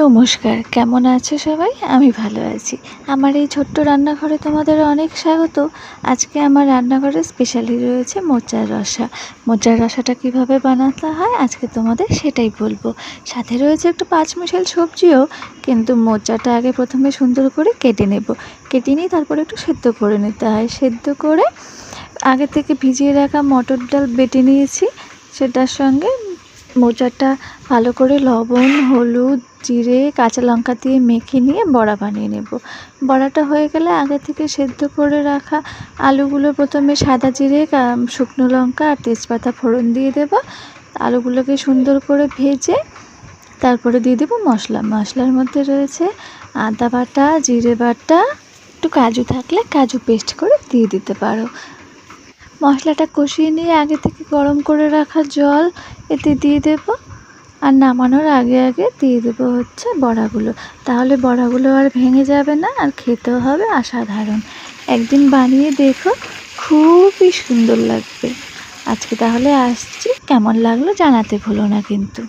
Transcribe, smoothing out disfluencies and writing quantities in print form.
নমস্কার, কেমন আছো সবাই? আমি ভালো আছি। আমার এই ছোট্ট রান্নাঘরে তোমাদের অনেক স্বাগত। আজকে আমার রান্নাঘরে স্পেশালি রয়েছে মোচার রসা। মোচার রসাটা কীভাবে বানাতে হয় আজকে তোমাদের সেটাই বলবো। সাথে রয়েছে একটু পাঁচমিশাল সবজিও, কিন্তু মোচাটা আগে প্রথমে সুন্দর করে কেটে নেব। কেটে নিয়ে তারপরে একটু সেদ্ধ করে নিতে হয়। সেদ্ধ করে আগে থেকে ভিজিয়ে রাখা মটর ডাল বেটে নিয়েছি, সেটার সঙ্গে মোচাটা ভালো করে লবণ, হলুদ, জিরে, কাঁচা লঙ্কা দিয়ে মেখে নিয়ে বড়া বানিয়ে নেব। বড়াটা হয়ে গেলে আগে থেকে সেদ্ধ করে রাখা আলুগুলো প্রথমে সাদা জিরে, শুকনো লঙ্কা আর তেজপাতা ফোড়ন দিয়ে দেব। আলুগুলোকে সুন্দর করে ভেজে তারপরে দিয়ে দেবো মশলার মধ্যে রয়েছে আদা বাটা, জিরে বাটা, একটু কাজু থাকলে কাজু পেস্ট করে দিয়ে দিতে পারো। মশলাটা কষিয়ে নিয়ে আগে থেকে গরম করে রাখা জল এতে দিয়ে দেব, আর নামানোর আগে দিয়ে দেবো বড়াগুলো। তাহলে বড়াগুলো আর ভেঙে যাবে না, আর খেতেও হবে অসাধারণ। একদিন বানিয়ে দেখো, খুবই সুন্দর লাগবে। আজকে তাহলে আসছি, কেমন লাগলো জানাতে ভুলো না কিন্তু।